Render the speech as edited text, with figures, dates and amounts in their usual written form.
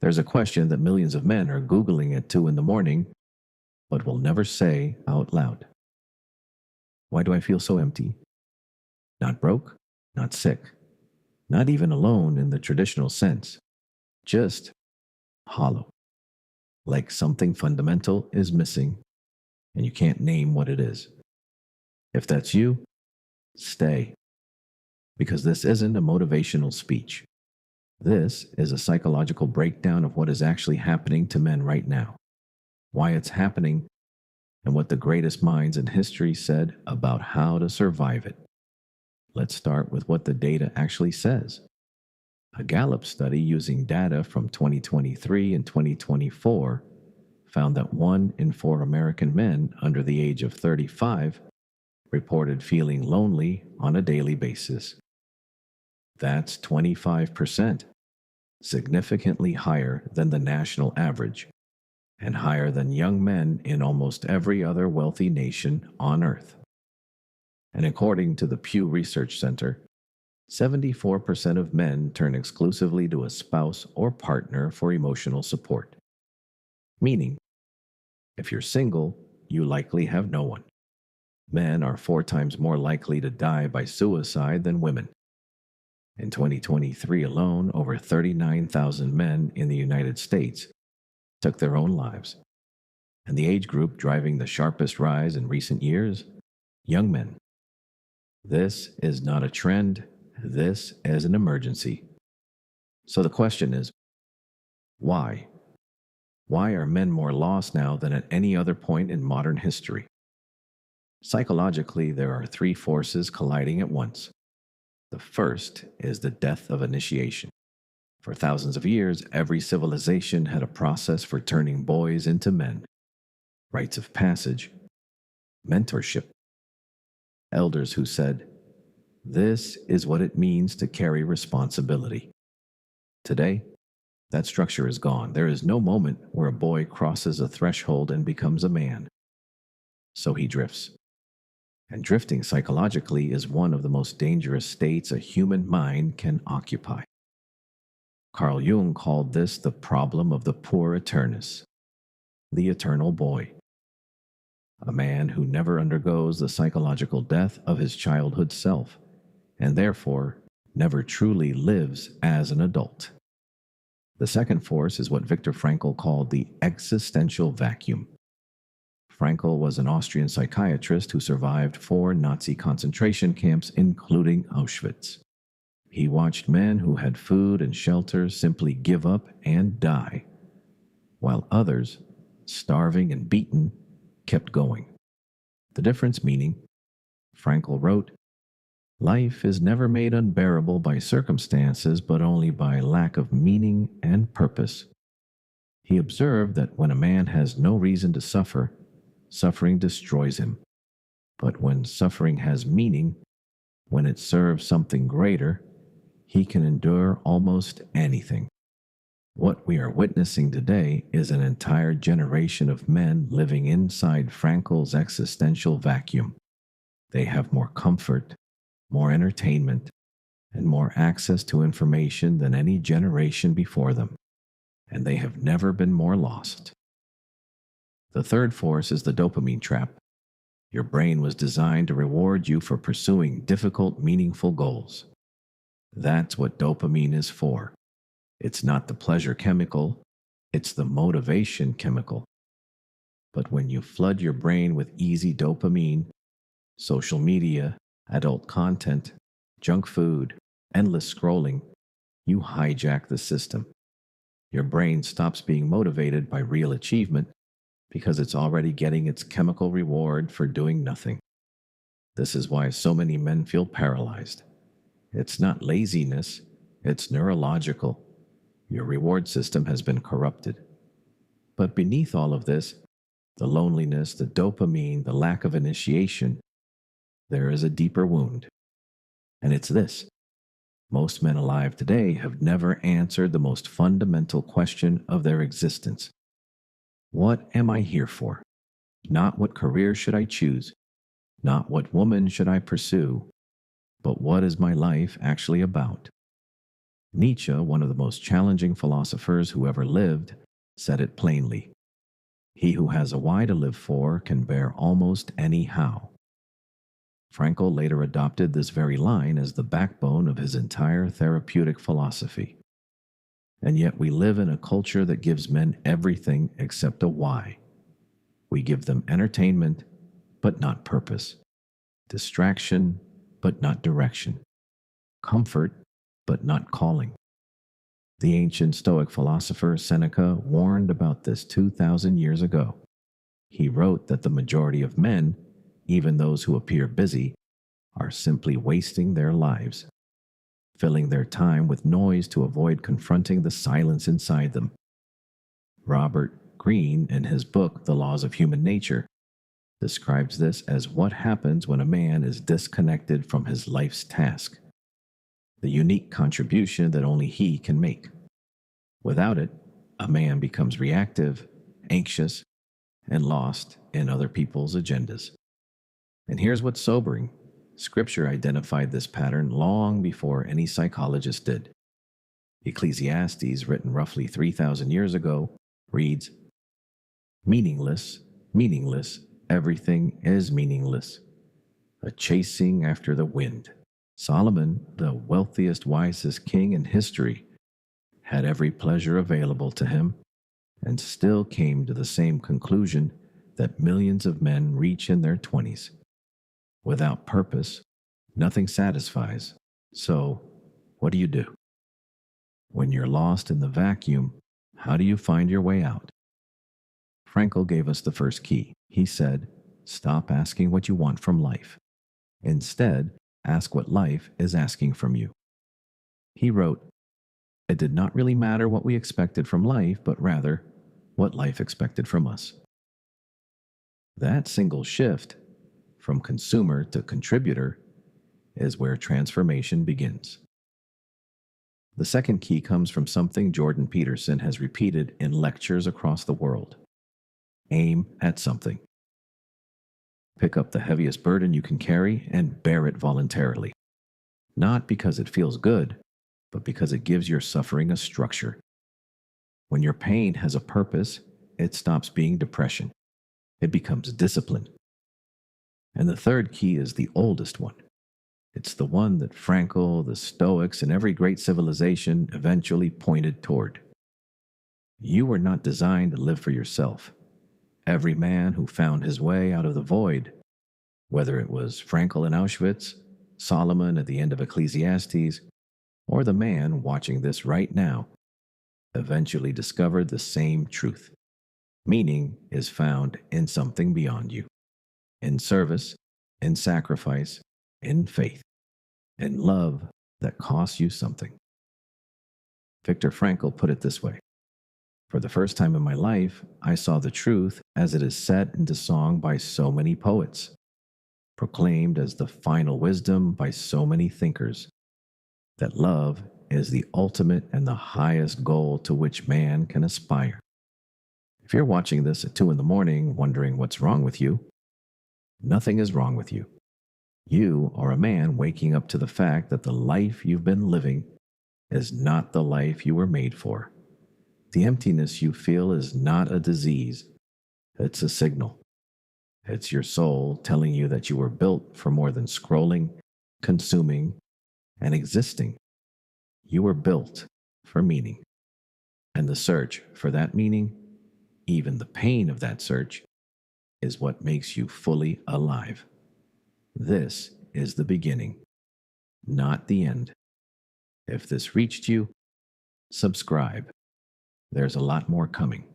There's a question that millions of men are Googling at 2 in the morning, but will never say out loud. Why do I feel so empty? Not broke, not sick, not even alone in the traditional sense, just hollow. Like something fundamental is missing, and you can't name what it is. If that's you, stay. Because this isn't a motivational speech. This is a psychological breakdown of what is actually happening to men right now, why it's happening, and what the greatest minds in history said about how to survive it. Let's start with what the data actually says. A Gallup study using data from 2023 and 2024 found that 1 in 4 American men under the age of 35 reported feeling lonely on a daily basis. That's 25%, significantly higher than the national average, and higher than young men in almost every other wealthy nation on earth. And according to the Pew Research Center, 74% of men turn exclusively to a spouse or partner for emotional support. Meaning, if you're single, you likely have no one. Men are 4 times more likely to die by suicide than women. In 2023 alone, over 39,000 men in the United States took their own lives. And the age group driving the sharpest rise in recent years? Young men. This is not a trend. This is an emergency. So the question is, why? Why are men more lost now than at any other point in modern history? Psychologically, there are 3 forces colliding at once. The first is the death of initiation. For thousands of years, every civilization had a process for turning boys into men. Rites of passage, mentorship, elders who said, "This is what it means to carry responsibility." Today, that structure is gone. There is no moment where a boy crosses a threshold and becomes a man. So he drifts. And drifting psychologically is one of the most dangerous states a human mind can occupy. Carl Jung called this the problem of the poor eternus, the eternal boy. A man who never undergoes the psychological death of his childhood self, and therefore never truly lives as an adult. The second force is what Viktor Frankl called the existential vacuum. Frankl was an Austrian psychiatrist who survived 4 Nazi concentration camps, including Auschwitz. He watched men who had food and shelter simply give up and die, while others, starving and beaten, kept going. The difference meaning, Frankl wrote, life is never made unbearable by circumstances, but only by lack of meaning and purpose. He observed that when a man has no reason to suffer, suffering destroys him. But when suffering has meaning, when it serves something greater, he can endure almost anything. What we are witnessing today is an entire generation of men living inside Frankl's existential vacuum. They have more comfort, more entertainment, and more access to information than any generation before them, and they have never been more lost. The third force is the dopamine trap. Your brain was designed to reward you for pursuing difficult, meaningful goals. That's what dopamine is for. It's not the pleasure chemical, it's the motivation chemical. But when you flood your brain with easy dopamine, social media, adult content, junk food, endless scrolling, you hijack the system. Your brain stops being motivated by real achievement because it's already getting its chemical reward for doing nothing. This is why so many men feel paralyzed. It's not laziness, it's neurological. Your reward system has been corrupted. But beneath all of this, the loneliness, the dopamine, the lack of initiation, there is a deeper wound. And it's this. Most men alive today have never answered the most fundamental question of their existence. What am I here for? Not what career should I choose, not what woman should I pursue, but what is my life actually about? Nietzsche, one of the most challenging philosophers who ever lived, said it plainly. He who has a why to live for can bear almost any how. Frankl later adopted this very line as the backbone of his entire therapeutic philosophy. And yet we live in a culture that gives men everything except a why. We give them entertainment, but not purpose. Distraction, but not direction. Comfort, but not calling. The ancient Stoic philosopher Seneca warned about this 2,000 years ago. He wrote that the majority of men, even those who appear busy, are simply wasting their lives, filling their time with noise to avoid confronting the silence inside them. Robert Greene, in his book The Laws of Human Nature, describes this as what happens when a man is disconnected from his life's task, the unique contribution that only he can make. Without it, a man becomes reactive, anxious, and lost in other people's agendas. And here's what's sobering. Scripture identified this pattern long before any psychologist did. Ecclesiastes, written roughly 3,000 years ago, reads, "Meaningless, meaningless, everything is meaningless. A chasing after the wind." Solomon, the wealthiest, wisest king in history, had every pleasure available to him and still came to the same conclusion that millions of men reach in their 20s. Without purpose, nothing satisfies. So, what do you do? When you're lost in the vacuum, how do you find your way out? Frankl gave us the first key. He said, stop asking what you want from life. Instead, ask what life is asking from you. He wrote, "It did not really matter what we expected from life, but rather what life expected from us." That single shift, from consumer to contributor, is where transformation begins. The second key comes from something Jordan Peterson has repeated in lectures across the world. Aim at something. Pick up the heaviest burden you can carry and bear it voluntarily. Not because it feels good, but because it gives your suffering a structure. When your pain has a purpose, it stops being depression. It becomes discipline. And the third key is the oldest one. It's the one that Frankl, the Stoics, and every great civilization eventually pointed toward. You were not designed to live for yourself. Every man who found his way out of the void, whether it was Frankl in Auschwitz, Solomon at the end of Ecclesiastes, or the man watching this right now, eventually discovered the same truth. Meaning is found in something beyond you. In service, in sacrifice, in faith, in love that costs you something. Viktor Frankl put it this way: "For the first time in my life, I saw the truth as it is set into song by so many poets, proclaimed as the final wisdom by so many thinkers, that love is the ultimate and the highest goal to which man can aspire." If you're watching this at 2 a.m. wondering what's wrong with you, nothing is wrong with you. You are a man waking up to the fact that the life you've been living is not the life you were made for. The emptiness you feel is not a disease. It's a signal. It's your soul telling you that you were built for more than scrolling, consuming, and existing. You were built for meaning. And the search for that meaning, even the pain of that search, is what makes you fully alive. This is the beginning, not the end. If this reached you, subscribe. There's a lot more coming.